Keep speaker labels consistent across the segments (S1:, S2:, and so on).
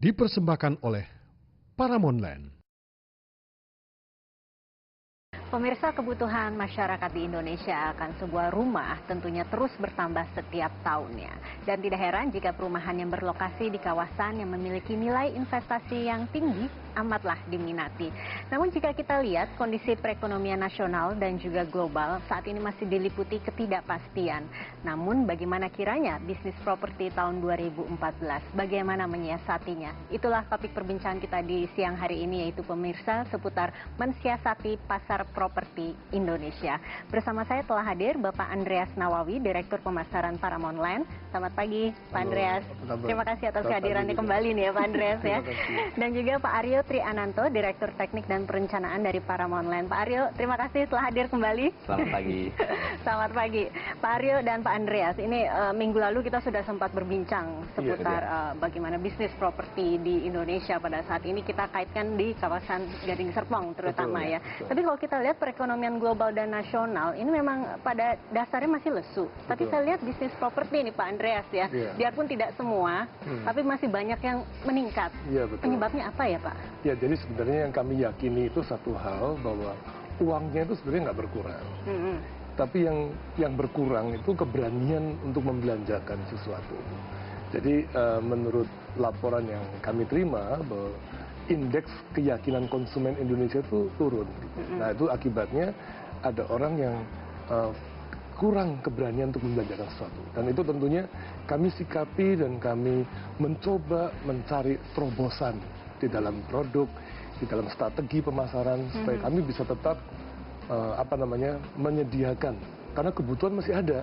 S1: dipersembahkan oleh Paramount Land.
S2: Pemirsa, kebutuhan masyarakat di Indonesia akan sebuah rumah tentunya terus bertambah setiap tahunnya. Dan tidak heran jika perumahan yang berlokasi di kawasan yang memiliki nilai investasi yang tinggi amatlah diminati. Namun jika kita lihat kondisi perekonomian nasional dan juga global saat ini masih diliputi ketidakpastian. Namun bagaimana kiranya bisnis properti tahun 2014? Bagaimana menyiasatinya? Itulah topik perbincangan kita di siang hari ini, yaitu pemirsa seputar mensiasati pasar properti Indonesia. Bersama saya telah hadir Bapak Andreas Nawawi, Direktur Pemasaran Paramount Land. Selamat pagi Pak Andreas. Terima kasih atas kehadirannya kembali nih ya Pak Andreas ya. Dan juga Pak Aryo Triananto, Direktur Teknik dan Perencanaan dari Paramount Land. Pak Aryo, terima kasih telah hadir kembali.
S3: Selamat pagi.
S2: Selamat pagi Pak Aryo dan Pak Andreas. Ini minggu lalu kita sudah sempat berbincang seputar bagaimana bisnis properti di Indonesia pada saat ini. Kita kaitkan di kawasan Gading Serpong terutama ya. Tapi kalau kita lihat perekonomian global dan nasional ini memang pada dasarnya masih lesu. Tapi saya lihat bisnis properti ini Pak Andreas ya, biarpun tidak semua, tapi masih banyak yang meningkat. Penyebabnya apa ya Pak?
S4: Ya, jadi sebenarnya yang kami yakini itu satu hal, bahwa uangnya itu sebenarnya nggak berkurang. Tapi yang berkurang itu keberanian untuk membelanjakan sesuatu. Jadi menurut laporan yang kami terima, bahwa indeks keyakinan konsumen Indonesia itu turun. Nah, itu akibatnya ada orang yang kurang keberanian untuk membelanjakan sesuatu. Dan itu tentunya kami sikapi dan kami mencoba mencari terobosan di dalam produk, di dalam strategi pemasaran, supaya kami bisa tetap menyediakan. Karena kebutuhan masih ada.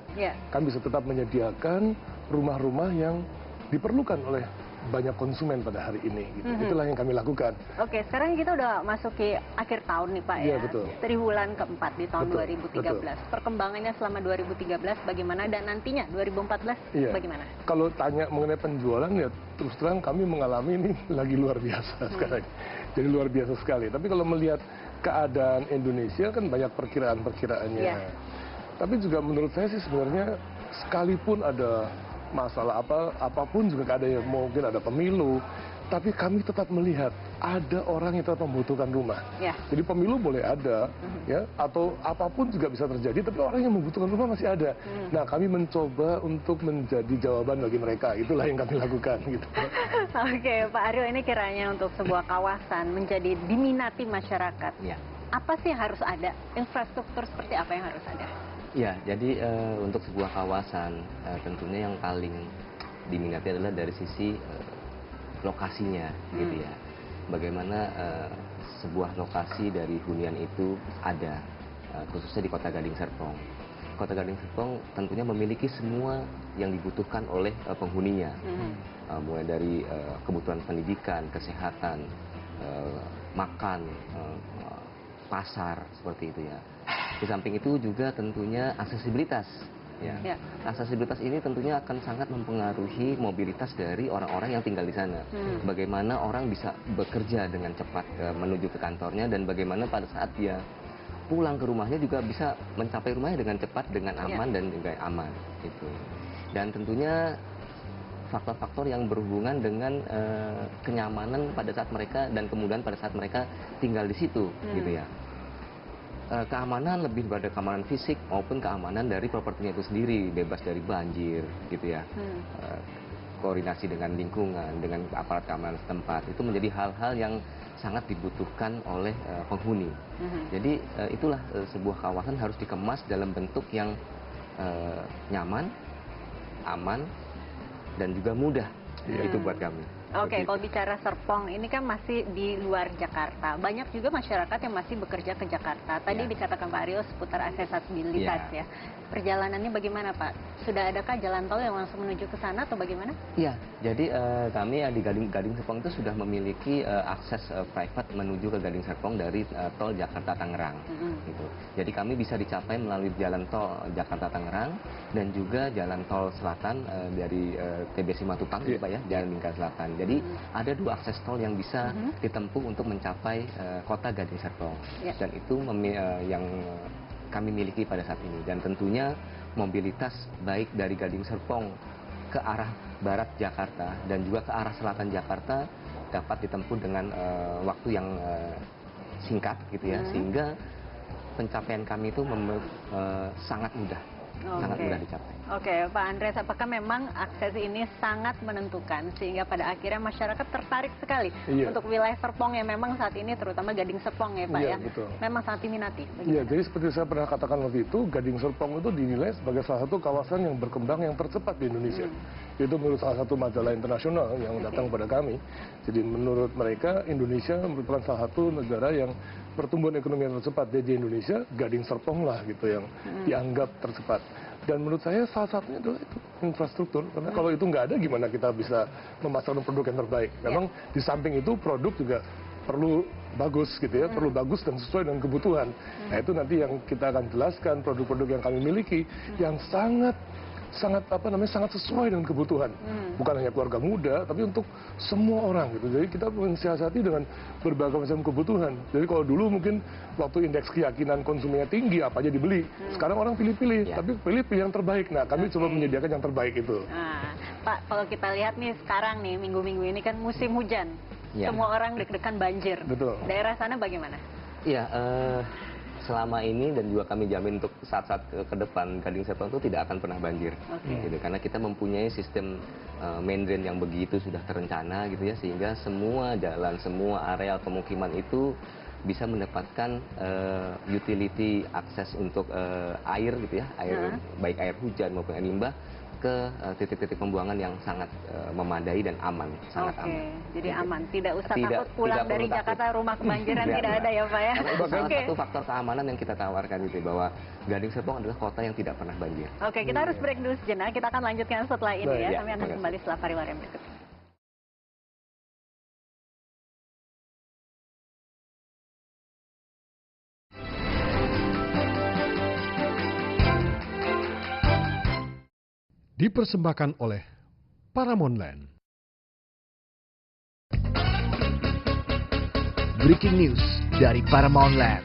S4: Kami bisa tetap menyediakan rumah-rumah yang diperlukan oleh banyak konsumen pada hari ini. Itulah yang kami lakukan.
S2: Oke, sekarang kita udah masuki akhir tahun nih Pak ya.
S4: Betul.
S2: Triwulan keempat di tahun 2013. Perkembangannya selama 2013 bagaimana dan nantinya 2014 bagaimana?
S4: Kalau tanya mengenai penjualan ya terus terang kami mengalami ini lagi luar biasa sekarang. Jadi luar biasa sekali. Tapi kalau melihat keadaan Indonesia kan banyak perkiraan-perkiraannya. Tapi juga menurut saya sih sebenarnya sekalipun ada masalah apapun juga ada yang mungkin ada pemilu, tapi kami tetap melihat ada orang yang tetap membutuhkan rumah. Jadi pemilu boleh ada, ya, atau apapun juga bisa terjadi, tapi orang yang membutuhkan rumah masih ada. Nah, kami mencoba untuk menjadi jawaban bagi mereka. Itulah yang kami lakukan. Gitu.
S2: Oke, Pak Aryo, ini kiranya untuk sebuah kawasan menjadi diminati masyarakat. Apa sih yang harus ada? Infrastruktur seperti apa yang harus ada?
S3: Ya, jadi untuk sebuah kawasan tentunya yang paling diminati adalah dari sisi lokasinya, gitu ya. Bagaimana sebuah lokasi dari hunian itu ada, khususnya di Kota Gading Serpong. Kota Gading Serpong tentunya memiliki semua yang dibutuhkan oleh penghuninya, mulai dari kebutuhan pendidikan, kesehatan, makan, pasar, seperti itu ya. Di samping itu juga tentunya aksesibilitas. Aksesibilitas ini tentunya akan sangat mempengaruhi mobilitas dari orang-orang yang tinggal di sana. Bagaimana orang bisa bekerja dengan cepat menuju ke kantornya, dan bagaimana pada saat dia pulang ke rumahnya juga bisa mencapai rumahnya dengan cepat, dengan aman dan juga aman. Gitu. Dan tentunya faktor-faktor yang berhubungan dengan kenyamanan pada saat mereka dan kemudahan pada saat mereka tinggal di situ, gitu ya. Keamanan lebih pada keamanan fisik maupun keamanan dari propertinya itu sendiri, bebas dari banjir, gitu ya. Koordinasi dengan lingkungan, dengan aparat keamanan setempat, itu menjadi hal-hal yang sangat dibutuhkan oleh penghuni. Jadi itulah sebuah kawasan harus dikemas dalam bentuk yang nyaman, aman, dan juga mudah. Itu buat kami.
S2: Oke, kalau bicara Serpong ini kan masih di luar Jakarta. Banyak juga masyarakat yang masih bekerja ke Jakarta. Tadi dikatakan Pak Aryo seputar aksesibilitas ya. Perjalanannya bagaimana Pak? Sudah adakah jalan tol yang langsung menuju ke sana atau bagaimana?
S3: Iya, jadi kami di Gading Serpong itu sudah memiliki akses private menuju ke Gading Serpong dari tol Jakarta-Tangerang. Gitu. Jadi kami bisa dicapai melalui jalan tol Jakarta-Tangerang dan juga jalan tol selatan dari TBC Matupang, Pak ya, Jalan Lingkar Selatan. Jadi ada dua akses tol yang bisa ditempuh untuk mencapai kota Gading Serpong. Dan itu yang kami miliki pada saat ini. Dan tentunya mobilitas baik dari Gading Serpong ke arah barat Jakarta dan juga ke arah selatan Jakarta dapat ditempuh dengan waktu yang singkat gitu ya, sehingga pencapaian kami itu sangat mudah. Sangat mudah dicapai.
S2: Oke, Pak Andreas, apakah memang akses ini sangat menentukan sehingga pada akhirnya masyarakat tertarik sekali untuk wilayah Serpong yang memang saat ini terutama Gading Serpong ya Pak ya,
S4: betul.
S2: memang sangat diminati?
S4: Iya, jadi seperti saya pernah katakan waktu itu, Gading Serpong itu dinilai sebagai salah satu kawasan yang berkembang yang tercepat di Indonesia. Itu menurut salah satu majalah internasional yang datang pada kami. Jadi menurut mereka Indonesia merupakan salah satu negara yang pertumbuhan ekonomi yang tercepat di Indonesia, Gading Serpong lah gitu yang dianggap tercepat. Dan menurut saya salah satunya adalah itu infrastruktur, karena kalau itu nggak ada gimana kita bisa memasarkan produk yang terbaik. Memang di samping itu produk juga perlu bagus gitu ya, perlu bagus dan sesuai dengan kebutuhan. Nah itu nanti yang kita akan jelaskan produk-produk yang kami miliki yang sangat sesuai dengan kebutuhan. Bukan hanya keluarga muda, tapi untuk semua orang gitu. Jadi kita mensiasati dengan berbagai macam kebutuhan. Jadi kalau dulu mungkin waktu indeks keyakinan konsumennya tinggi, apa aja dibeli. Sekarang orang pilih-pilih, tapi pilih yang terbaik. Nah, kami coba menyediakan yang terbaik itu.
S2: Nah, Pak, kalau kita lihat nih sekarang nih, minggu-minggu ini kan musim hujan. Semua orang deg-degan banjir.
S4: Betul.
S2: Daerah sana bagaimana?
S3: Iya, selama ini dan juga kami jamin untuk saat-saat ke depan Gading Serpong itu tidak akan pernah banjir, gitu. Karena kita mempunyai sistem main drain yang begitu sudah terencana, gitu ya, sehingga semua jalan, semua areal pemukiman itu bisa mendapatkan utility akses untuk air, gitu ya, air baik air hujan maupun air limbah ke titik-titik pembuangan yang sangat memadai dan aman, sangat aman.
S2: Jadi aman, tidak usah takut pulang dari Jakarta rumah kebanjiran, tidak ada ya Pak ya?
S3: Itu salah satu faktor keamanan yang kita tawarkan gitu, bahwa Gading Serpong adalah kota yang tidak pernah banjir.
S2: Oke, kita harus break dulu sejenak, kita akan lanjutkan setelah ini ya. Kami akan
S3: makasih.
S2: kembali setelah pariwara yang berikut.
S1: Dipersembahkan oleh Paramount Land.
S5: Breaking news dari Paramount Land.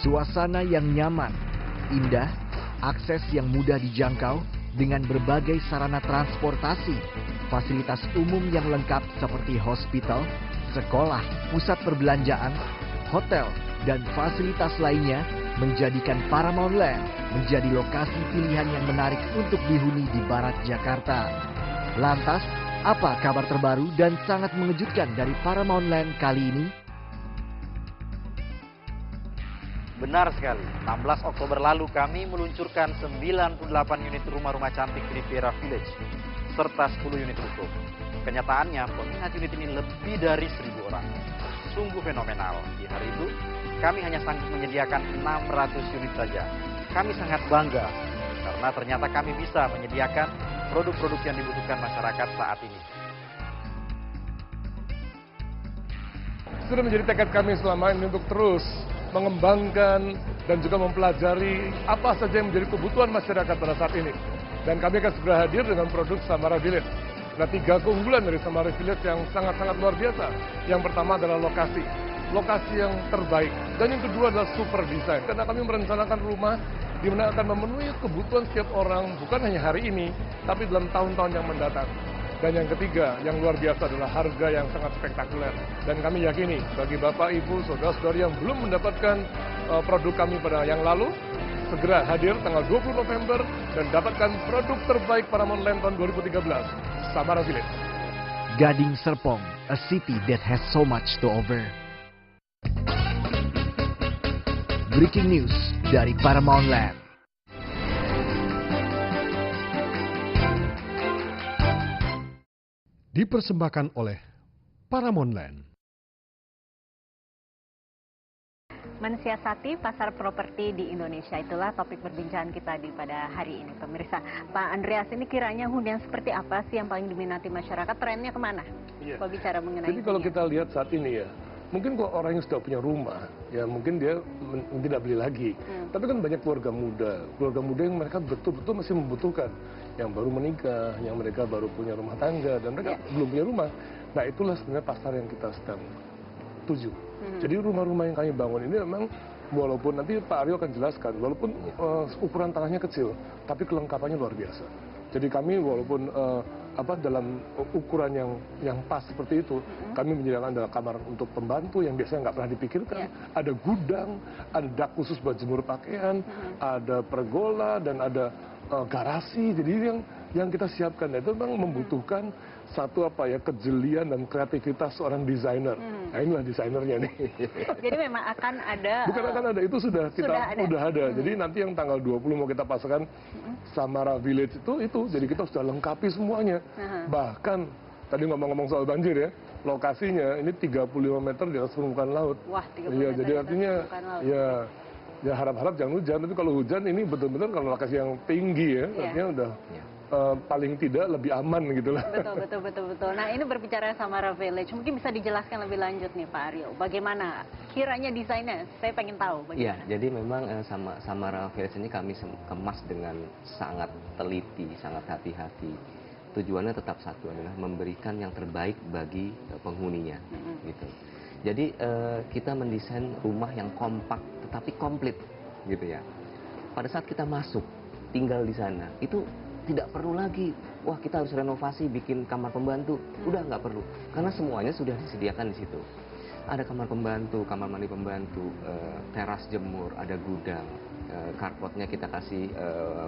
S5: Suasana yang nyaman, indah, akses yang mudah dijangkau dengan berbagai sarana transportasi, fasilitas umum yang lengkap seperti hospital, sekolah, pusat perbelanjaan, hotel, dan fasilitas lainnya menjadikan Paramount Land menjadi lokasi pilihan yang menarik untuk dihuni di barat Jakarta. Lantas, apa kabar terbaru dan sangat mengejutkan dari Paramount Land kali ini?
S6: Benar sekali, 16 Oktober lalu kami meluncurkan 98 unit rumah-rumah cantik di Riviera Village, serta 10 unit rooftop. Kenyataannya, peminat unit ini lebih dari 1.000 orang. Sungguh fenomenal. Di hari itu, kami hanya sanggup menyediakan 600 unit saja. Kami sangat bangga, karena ternyata kami bisa menyediakan produk-produk yang dibutuhkan masyarakat saat ini.
S4: Sudah menjadi tekad kami selama ini untuk terus mengembangkan dan juga mempelajari apa saja yang menjadi kebutuhan masyarakat pada saat ini. Dan kami akan segera hadir dengan produk Samara Village. Nah, 3 keunggulan dari Samara Village yang sangat-sangat luar biasa. Yang pertama adalah lokasi yang terbaik. Dan yang kedua adalah super design. Karena kami merencanakan rumah di mana akan memenuhi kebutuhan setiap orang, bukan hanya hari ini, tapi dalam tahun-tahun yang mendatang. Dan yang ketiga, yang luar biasa adalah harga yang sangat spektakuler. Dan kami yakini, bagi Bapak, Ibu, Saudara-saudari yang belum mendapatkan produk kami pada yang lalu, segera hadir tanggal 20 November dan dapatkan produk terbaik Paramount Land tahun 2013, Samara Village.
S5: Gading Serpong, a city that has so much to offer. Breaking news dari Paramount Land.
S1: Dipersembahkan oleh Paramount Land.
S2: Mensiasati pasar properti di Indonesia, itulah topik perbincangan kita pada hari ini, pemirsa. Pak Andreas, ini kiranya hunian seperti apa sih yang paling diminati masyarakat? Trennya kemana?
S4: Iya.
S2: Kalau bicara mengenai
S4: Jadi kalau
S2: hunian.
S4: kita lihat saat ini ya, mungkin kalau orang yang sudah punya rumah, ya mungkin dia tidak beli lagi. Tapi kan banyak keluarga muda yang mereka betul-betul masih membutuhkan. Yang baru menikah, yang mereka baru punya rumah tangga, dan mereka belum punya rumah. Nah, itulah sebenarnya pasar yang kita sedang tuju. Jadi rumah-rumah yang kami bangun ini memang walaupun nanti Pak Aryo akan jelaskan, walaupun ukuran tanahnya kecil, tapi kelengkapannya luar biasa. Jadi kami walaupun dalam ukuran yang pas seperti itu, kami menyediakan ada kamar untuk pembantu yang biasanya nggak pernah dipikirkan, ada gudang, ada dak khusus buat jemur pakaian, ada pergola dan ada garasi. Jadi yang kita siapkan itu memang membutuhkan satu kejelian dan kreativitas seorang desainer. Nah inilah desainernya nih.
S2: Jadi memang akan ada.
S4: Bukan akan ada, itu sudah ada. Jadi nanti yang tanggal 20 mau kita pasangkan Samara Village itu. Jadi kita sudah lengkapi semuanya. Bahkan tadi ngomong-ngomong soal banjir ya, lokasinya ini 35 meter di atas permukaan laut.
S2: Wah, 30
S4: iya,
S2: meter
S4: jadi artinya ya harap-harap jangan hujan. Tapi kalau hujan ini betul-betul kalau lokasi yang tinggi ya, artinya udah paling tidak lebih aman gitu lah.
S2: Betul. Nah ini berbicara Samara Village, mungkin bisa dijelaskan lebih lanjut nih Pak Aryo. Bagaimana kiranya desainnya? Saya pengen tahu bagaimana.
S3: Iya, jadi memang Samara Village ini kami kemas dengan sangat teliti, sangat hati-hati. Tujuannya tetap satu, adalah memberikan yang terbaik bagi penghuninya. Gitu. Jadi kita mendesain rumah yang kompak tetapi komplit gitu ya. Pada saat kita masuk tinggal di sana itu tidak perlu lagi, wah kita harus renovasi bikin kamar pembantu, udah nggak perlu, karena semuanya sudah disediakan di situ. Ada kamar pembantu, kamar mandi pembantu, teras jemur, ada gudang, carportnya kita kasih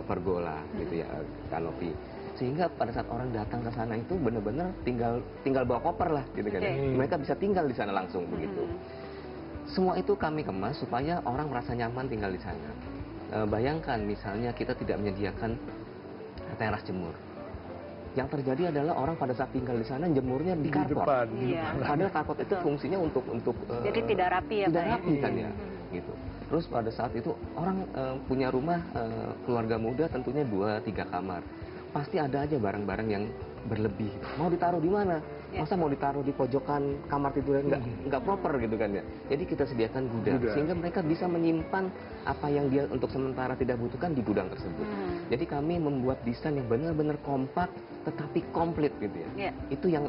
S3: pergola gitu ya, kanopi, sehingga pada saat orang datang ke sana itu benar-benar tinggal bawa koper lah gitu kan, mereka bisa tinggal di sana langsung begitu. Semua itu kami kemas supaya orang merasa nyaman tinggal di sana. Bayangkan misalnya kita tidak menyediakan teras jemur. Yang terjadi adalah orang pada saat tinggal di sana jemurnya di karpot. Padahal karpot itu fungsinya untuk
S2: jadi tidak rapi ya,
S3: tidak rapi kan ya, gitu. Terus pada saat itu orang punya rumah keluarga muda tentunya 2-3 kamar. Pasti ada aja barang-barang yang berlebih. Mau ditaruh di mana? Masa mau ditaruh di pojokan kamar tidur nggak proper gitu kan ya. Jadi kita sediakan gudang sehingga mereka bisa menyimpan apa yang dia untuk sementara tidak butuhkan di gudang tersebut. Jadi kami membuat desain yang benar-benar kompak tetapi komplit gitu ya. Itu yang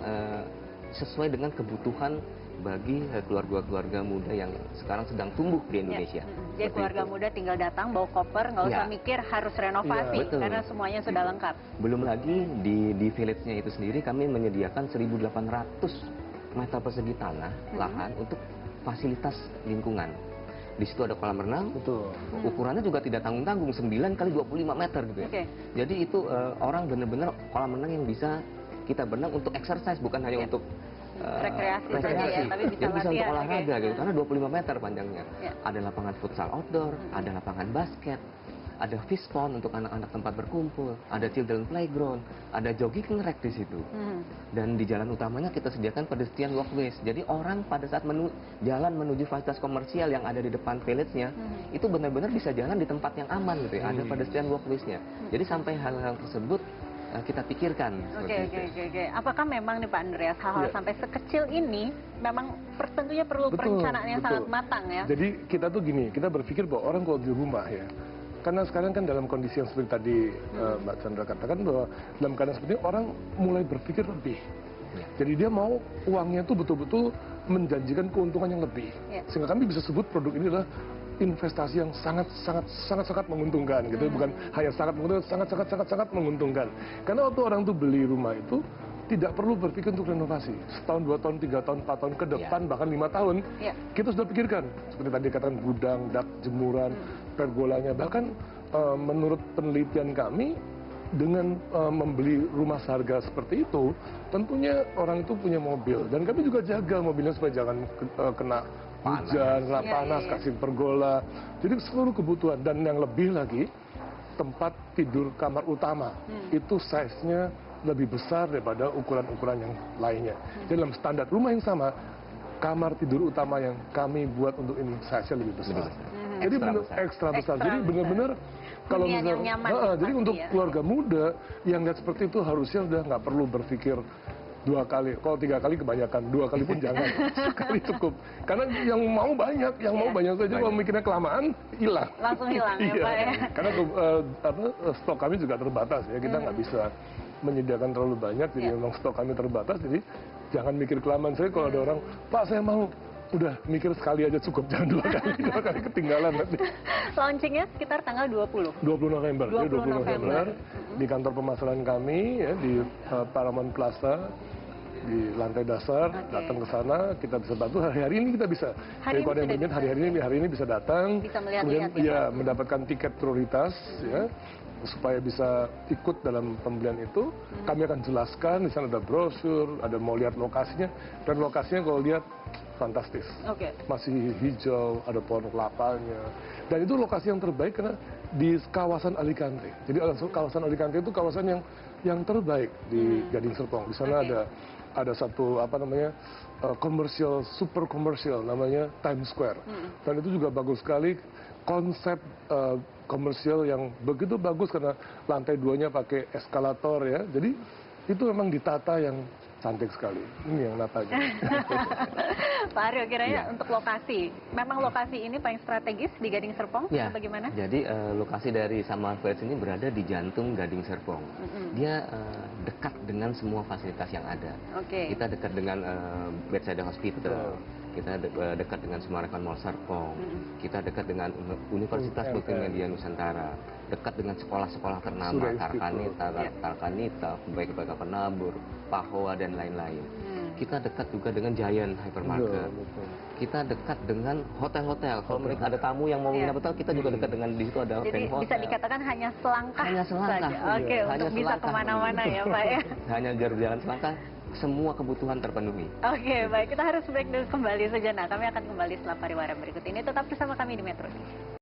S3: sesuai dengan kebutuhan bagi keluarga-keluarga muda yang sekarang sedang tumbuh di Indonesia.
S2: Jadi keluarga muda tinggal datang bawa koper, nggak usah mikir harus renovasi karena semuanya sudah lengkap.
S3: Belum lagi di village-nya itu sendiri kami menyediakan 1.800 meter persegi tanah lahan untuk fasilitas lingkungan. Di situ ada kolam renang, ukurannya juga tidak tanggung-tanggung, 9 kali 25 meter gitu ya. Jadi itu orang benar-benar kolam renang yang bisa kita benang untuk exercise, bukan hanya untuk
S2: rekreasi saja ya, tapi bisa
S3: jadi bisa untuk
S2: latihan,
S3: olahraga gitu, karena 25 meter panjangnya. Ada lapangan futsal outdoor, ada lapangan basket, ada fish pond untuk anak-anak tempat berkumpul, ada children playground, ada jogging track di situ. Dan di jalan utamanya kita sediakan pedestrian walkways. Jadi orang pada saat jalan menuju fasilitas komersial yang ada di depan village-nya, itu benar-benar bisa jalan di tempat yang aman gitu ya, ada pedestrian walkways-nya. Jadi sampai hal-hal tersebut kita pikirkan.
S2: Oke. Apakah memang nih Pak Andreas hal-hal sampai sekecil ini memang tentunya perlu perencanaan yang sangat matang ya?
S4: Jadi kita tuh gini, kita berpikir bahwa orang kalau di rumah ya, karena sekarang kan dalam kondisi yang seperti tadi Mbak Chandra katakan, bahwa dalam keadaan seperti ini orang mulai berpikir lebih. Jadi dia mau uangnya tuh betul-betul menjanjikan keuntungan yang lebih. Sehingga kami bisa sebut produk ini adalah investasi yang sangat menguntungkan gitu, bukan hanya sangat menguntungkan, sangat menguntungkan. Karena waktu orang tuh beli rumah itu tidak perlu berpikir untuk renovasi. Setahun, 2 tahun, 3 tahun, 4 tahun ke depan, bahkan 5 tahun, kita sudah pikirkan. Seperti tadi katakan gudang, dak jemuran, pergolanya. Bahkan menurut penelitian kami, dengan membeli rumah seharga seperti itu, tentunya orang itu punya mobil. Dan kami juga jaga mobilnya supaya jangan kena hujan, panas, kasih pergola. Jadi seluruh kebutuhan. Dan yang lebih lagi, tempat tidur kamar utama. Itu size-nya lebih besar daripada ukuran-ukuran yang lainnya. Jadi dalam standar rumah yang sama, kamar tidur utama yang kami buat untuk ini size-nya lebih besar. Jadi benar ekstra besar. Jadi benar-benar kalau misalnya, jadi untuk keluarga muda yang lihat seperti itu harusnya udah nggak perlu berpikir 2 kali. Kalau 3 kali kebanyakan, 2 kali pun jangan. Sekali cukup. Karena yang mau banyak saja. Kalau mikirnya kelamaan, hilang.
S2: Langsung hilang ya Pak ya.
S4: Karena stok kami juga terbatas ya. Kita nggak bisa menyediakan terlalu banyak. Jadi memang stok kami terbatas. Jadi jangan mikir kelamaan. Saya kalau ada orang, Pak saya mau udah mikir sekali aja cukup, jangan dua kali ketinggalan nanti.
S2: Launchingnya sekitar tanggal 20.
S4: 20 November,
S2: 20 November.
S4: di kantor pemasaran kami ya di Paramount Plaza di lantai dasar. Datang ke sana, kita bisa bantu. Hari ini kita bisa. Daripada yang berminat hari ini bisa datang.
S2: Bisa melihat
S4: kemudian ya mendapatkan tiket prioritas ya supaya bisa ikut dalam pembelian itu. Kami akan jelaskan, di sana ada brosur, ada mau lihat lokasinya, dan lokasinya kalau lihat fantastis. Masih hijau, ada pohon kelapanya. Dan itu lokasi yang terbaik karena di kawasan Alicante. Jadi kawasan Alicante itu kawasan yang terbaik di Gading Serpong. Di sana ada satu komersial, super komersial namanya Times Square. Dan itu juga bagus sekali, konsep komersial yang begitu bagus karena lantai 2-nya pakai eskalator ya. Jadi itu memang ditata yang cantik sekali. Ini yang natanya.
S2: Pak Aryo, kiranya untuk lokasi, memang lokasi ini paling strategis di Gading Serpong
S3: ya,
S2: atau bagaimana?
S3: Jadi lokasi dari Summer Village ini berada di jantung Gading Serpong. Dia dekat dengan semua fasilitas yang ada. Kita dekat dengan Bethesda Hospital, kita dekat dengan Summarecon Mall Serpong, kita dekat dengan Universitas Multimedia Nusantara, dekat dengan sekolah-sekolah ternama, Tarkanita, baik Penabur, Pahoa, dan lain-lain. Kita dekat juga dengan Giant Hypermarket. Kita dekat dengan hotel-hotel. Kalau mereka ada tamu yang mau nginap hotel, kita juga dekat dengan di situ ada
S2: Jadi
S3: hotel.
S2: bisa dikatakan hanya selangkah
S3: saja.
S2: Untuk bisa kemana-mana ya Pak ya.
S3: Hanya jalan selangkah, semua kebutuhan terpenuhi.
S2: Baik, kita harus break dulu kembali sejenak. Kami akan kembali setelah pariwara berikut ini. Tetap bersama kami di Metro News.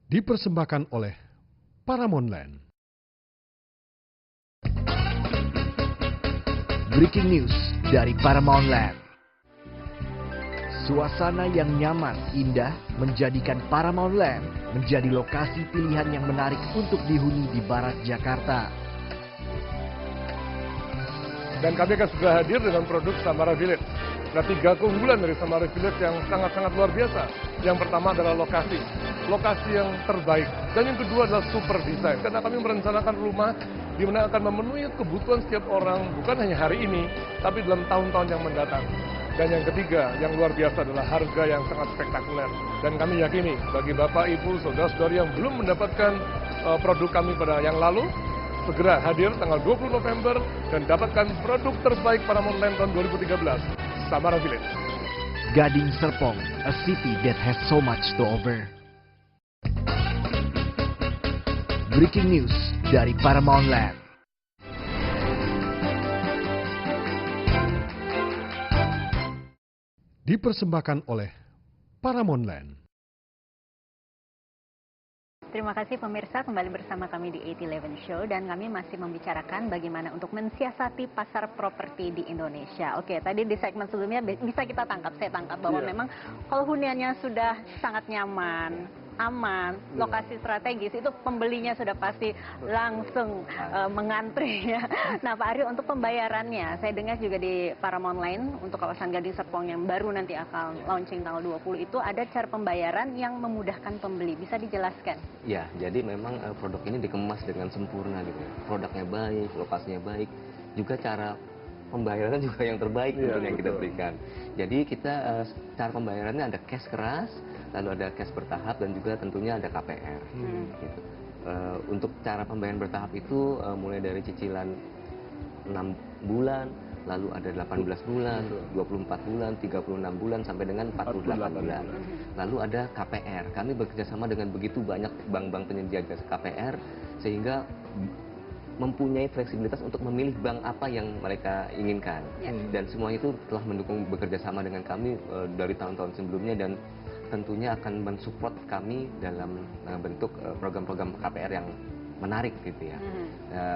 S1: Dipersembahkan oleh Paramount Land.
S5: Breaking news dari Paramount Land. Suasana yang nyaman, indah menjadikan Paramount Land menjadi lokasi pilihan yang menarik untuk dihuni di barat Jakarta.
S4: Dan kami akan segera hadir dengan produk Samara Village. Nah, 3 keunggulan dari Samara Village yang sangat-sangat luar biasa. Yang pertama adalah lokasi yang terbaik. Dan yang kedua adalah super design. Karena kami merencanakan rumah di mana akan memenuhi kebutuhan setiap orang, bukan hanya hari ini, tapi dalam tahun-tahun yang mendatang. Dan yang ketiga, yang luar biasa adalah harga yang sangat spektakuler. Dan kami yakini, bagi Bapak, Ibu, Saudara-saudari yang belum mendapatkan produk kami pada yang lalu, segera hadir tanggal 20 November dan dapatkan produk terbaik Paramount Land tahun 2013, Samara Village.
S5: Gading Serpong, a city that has so much to offer. Breaking news dari Paramount Land.
S1: Dipersembahkan oleh Paramount Land.
S2: Terima kasih pemirsa, kembali bersama kami di 811 Show dan kami masih membicarakan bagaimana untuk mensiasati pasar properti di Indonesia. Tadi di segmen sebelumnya bisa saya tangkap bahwa memang kalau huniannya sudah sangat nyaman, aman, lokasi strategis, itu pembelinya sudah pasti langsung mengantri ya. Nah Pak Aryo, untuk pembayarannya, saya dengar juga di Paramount Land untuk kawasan Gading Serpong yang baru nanti akan launching tanggal 20 itu ada cara pembayaran yang memudahkan pembeli. Bisa dijelaskan?
S3: Ya, jadi memang produk ini dikemas dengan sempurna gitu. Produknya baik, lokasinya baik, juga cara pembayaran juga yang terbaik tentunya yang kita berikan. Jadi kita cara pembayarannya ada cash keras, lalu ada cash bertahap, dan juga tentunya ada KPR. Gitu. Untuk cara pembayaran bertahap itu mulai dari cicilan 6 bulan, lalu ada 18 bulan, 24 bulan, 36 bulan, sampai dengan 48 bulan. Lalu ada KPR. Kami bekerjasama dengan begitu banyak bank-bank penyedia jasa KPR, sehingga mempunyai fleksibilitas untuk memilih bank apa yang mereka inginkan. Dan semuanya itu telah mendukung bekerjasama dengan kami dari tahun-tahun sebelumnya, dan tentunya akan mensupport kami dalam bentuk program-program KPR yang menarik gitu ya.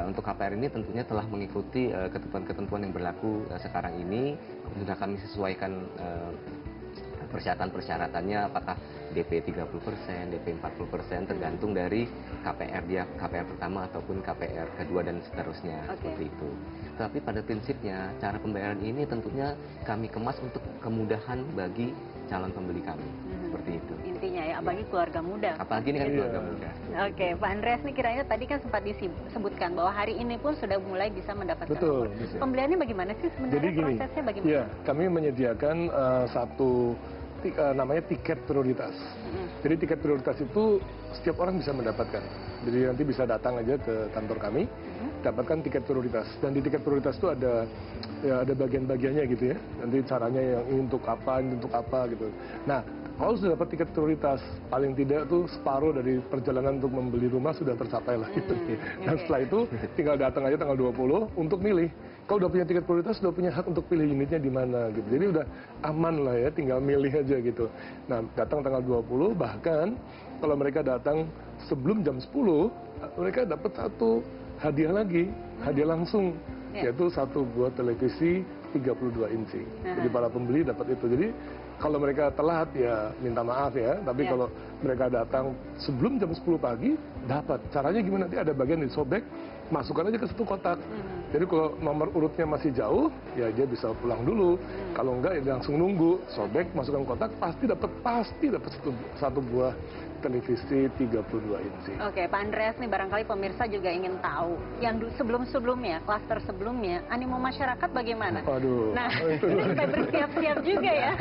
S3: Untuk KPR ini tentunya telah mengikuti ketentuan-ketentuan yang berlaku sekarang ini. Sudah kami sesuaikan persyaratan-persyaratannya, apakah DP 30%, DP 40%, tergantung dari KPR dia, KPR pertama ataupun KPR kedua dan seterusnya, seperti itu. Tapi pada prinsipnya cara pembayaran ini tentunya kami kemas untuk kemudahan bagi calon pembeli kami, seperti itu.
S2: Intinya ya, apalagi keluarga muda.
S3: Apalagi ini kan keluarga muda.
S2: Oke, Pak Andreas nih kiranya tadi kan sempat disebutkan bahwa hari ini pun sudah mulai bisa mendapatkan
S4: Betul,
S2: nomor.
S4: bisa.
S2: Pembeliannya bagaimana sih sebenarnya?
S4: Jadi gini,
S2: prosesnya bagaimana?
S4: ya kami menyediakan namanya tiket prioritas. Jadi tiket prioritas itu setiap orang bisa mendapatkan. Jadi nanti bisa datang aja ke kantor kami, dapatkan tiket prioritas. Dan di tiket prioritas itu ada bagian-bagiannya gitu ya. Nanti caranya yang ini untuk apa gitu. Nah, kalau sudah dapat tiket prioritas, paling tidak tuh separuh dari perjalanan untuk membeli rumah sudah tercapai lah gitu. Dan setelah itu tinggal datang aja tanggal 20 untuk milih. Kalau udah punya tiket prioritas, sudah punya hak untuk pilih unitnya di mana gitu. Jadi udah aman lah ya, tinggal milih aja gitu. Nah, datang tanggal 20, bahkan kalau mereka datang sebelum jam 10, mereka dapat satu hadiah lagi, hadiah langsung, yaitu satu buah televisi 32 inci. Jadi para pembeli dapat itu. Jadi kalau mereka telat ya minta maaf ya, tapi kalau mereka datang sebelum jam 10 pagi, dapat. Caranya gimana? Nanti ada bagian disobek, masukkan aja ke satu kotak. Jadi kalau nomor urutnya masih jauh, ya dia bisa pulang dulu. Kalau enggak, ya langsung nunggu, sobek, masukkan kotak, pasti dapat satu buah televisi 32 inci.
S2: Oke, Pak Andreas nih barangkali pemirsa juga ingin tahu yang sebelumnya, klaster sebelumnya, animo masyarakat bagaimana?
S4: Waduh.
S2: Nah, ini supaya bersiap-siap juga ya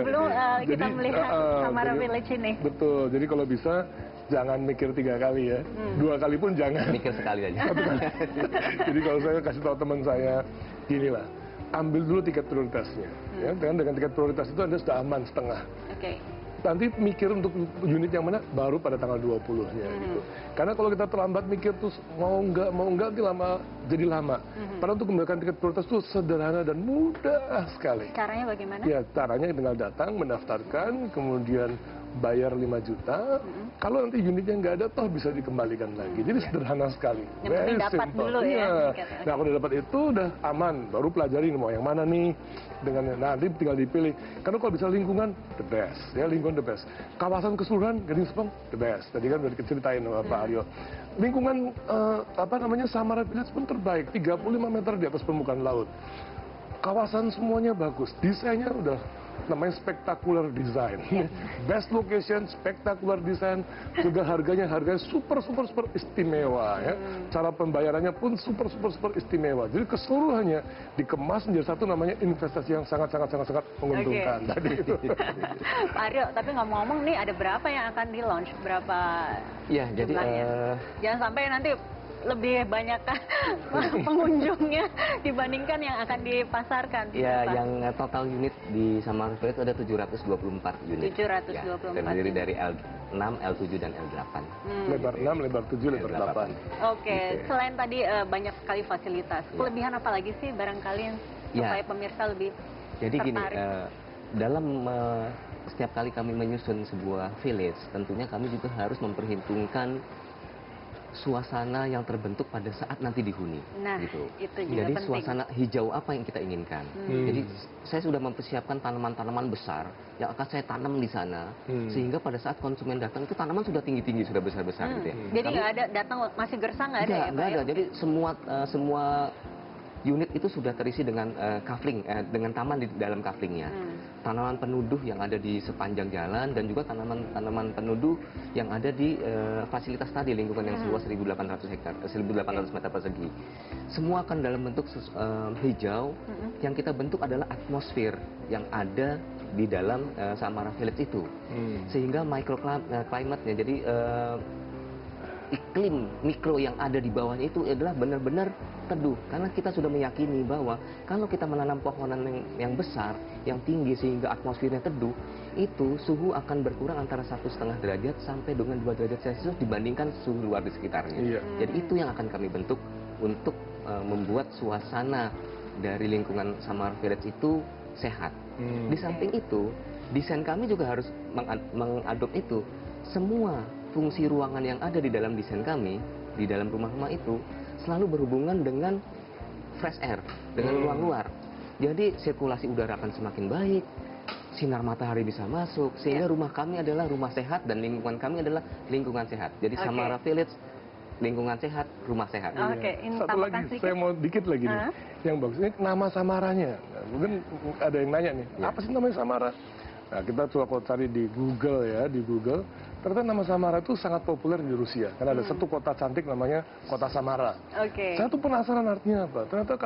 S2: sebelum kita melihat Samara Village ini.
S4: Betul, jadi kalau bisa jangan mikir 3 kali ya, 2 kali pun jangan.
S3: Mikir sekali aja.
S4: Jadi kalau saya kasih tahu teman saya, gini lah, ambil dulu tiket prioritasnya. Ya, dengan tiket prioritas itu Anda sudah aman setengah.
S2: Oke.
S4: Nanti mikir untuk unit yang mana baru pada tanggal 20-nya gitu. Karena kalau kita terlambat mikir terus mau enggak jadi lama. Padahal untuk mendapatkan tiket prioritas itu sederhana dan mudah sekali.
S2: Caranya bagaimana?
S4: Ya, caranya tinggal datang, mendaftarkan, kemudian bayar 5 juta. Kalau nanti unitnya nggak ada, toh bisa dikembalikan lagi. Jadi sederhana sekali.
S2: Yang penting dapat dulu ya.
S4: Nah, kalau udah dapat itu udah aman. Baru pelajari mau yang mana nih. Nanti tinggal dipilih. Karena kalau bisa lingkungan, the best. Ya, lingkungan the best. Kawasan keseluruhan, Gading Serpong, the best. Tadi kan udah diceritain sama Pak Aryo. Lingkungan Samara Village pun terbaik. 35 meter di atas permukaan laut. Kawasan semuanya bagus. Desainnya udah namanya spectacular design. Best location, spectacular design, juga harganya super istimewa ya. Cara pembayarannya pun super istimewa. Jadi keseluruhannya dikemas menjadi satu namanya investasi yang sangat menguntungkan tadi itu.
S2: Pak Aryo, tapi ngomong-ngomong nih ada berapa yang akan di launch? Berapa jumlahnya? Jangan sampai nanti lebih banyak pengunjungnya dibandingkan yang akan dipasarkan.
S3: Ya, yang total unit di Samara Village ada 724 unit.
S2: 724.
S3: Terdiri dari L6, L7 dan L8.
S4: Lebar 6, lebar 7, lebar 8.
S2: Oke, selain tadi banyak sekali fasilitas, kelebihan apa lagi sih barangkali yang supaya pemirsa lebih
S3: jadi
S2: tertarik?
S3: Gini, dalam setiap kali kami menyusun sebuah village, tentunya kami juga harus memperhitungkan suasana yang terbentuk pada saat nanti dihuni.
S2: Nah,
S3: gitu.
S2: itu juga
S3: jadi
S2: penting.
S3: suasana hijau apa yang kita inginkan. Jadi saya sudah mempersiapkan tanaman-tanaman besar yang akan saya tanam di sana, sehingga pada saat konsumen datang itu tanaman sudah tinggi-tinggi, sudah besar-besar gitu ya.
S2: Jadi nggak ada datang masih gersang nggak ada ya?
S3: Nggak ada. Jadi semua unit itu sudah terisi dengan kafling, dengan taman di dalam kaflingnya. Tanaman penuduh yang ada di sepanjang jalan dan juga tanaman penuduh yang ada di fasilitas tadi, lingkungan yang seluas 1.800 meter persegi. Semua akan dalam bentuk hijau. Yang kita bentuk adalah atmosfer yang ada di dalam Samara Village itu. Sehingga microclimate-nya, jadi iklim mikro yang ada di bawahnya itu adalah benar-benar teduh. Karena kita sudah meyakini bahwa kalau kita menanam pohonan yang besar, yang tinggi sehingga atmosfernya teduh, itu suhu akan berkurang antara 1,5 derajat sampai dengan 2 derajat Celcius dibandingkan suhu luar di sekitarnya. Jadi itu yang akan kami bentuk untuk membuat suasana dari lingkungan Samara Village itu sehat. Di samping itu, desain kami juga harus mengadop itu. Semua fungsi ruangan yang ada di dalam desain kami, di dalam rumah-rumah itu, selalu berhubungan dengan fresh air, dengan ruang luar. Jadi sirkulasi udara akan semakin baik, sinar matahari bisa masuk, sehingga rumah kami adalah rumah sehat dan lingkungan kami adalah lingkungan sehat. Jadi Samara Village, lingkungan sehat, rumah sehat.
S2: Ini
S4: satu lagi,
S2: sedikit.
S4: saya mau dikit lagi nih. Yang bagus ini nama Samaranya. Nah, mungkin ada yang nanya nih, apa sih namanya Samara? Nah, kita coba kalau cari di Google ya, di Google, ternyata nama Samara itu sangat populer di Rusia. Karena ada satu kota cantik namanya kota Samara. Saya tuh penasaran artinya apa. Ternyata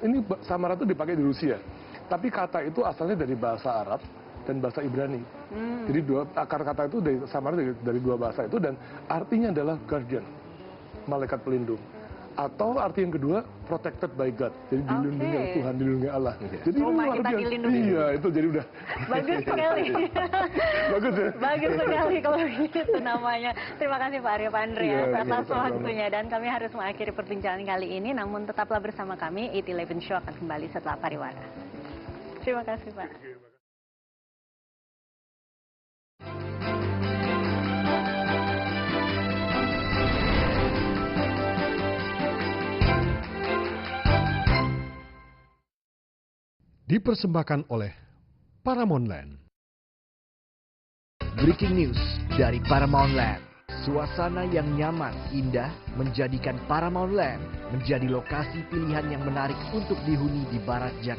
S4: ini Samara itu dipakai di Rusia. Tapi kata itu asalnya dari bahasa Arab dan bahasa Ibrani. Jadi akar kata itu dari Samara dari dua bahasa itu, dan artinya adalah guardian, malaikat pelindung. Atau arti yang kedua, protected by God. Jadi dilindungi oleh Tuhan, dilindungi Allah. Jadi
S2: rumah
S4: luar
S2: kita
S4: biasa.
S2: dilindungi.
S4: Iya, itu jadi udah.
S2: Bagus sekali.
S4: Bagus ya?
S2: Bagus sekali kalau begitu namanya. Terima kasih Pak Aryo Pandri
S4: Iya,
S2: atas
S4: sama-sama.
S2: waktunya. Dan kami harus mengakhiri perbincangan kali ini. Namun tetaplah bersama kami. It 11 Show akan kembali setelah pariwara. Terima kasih Pak.
S1: Dipersembahkan oleh Paramount Land.
S5: Breaking news dari Paramount Land. Suasana yang nyaman, indah menjadikan Paramount Land menjadi lokasi pilihan yang menarik untuk dihuni di barat Jakarta.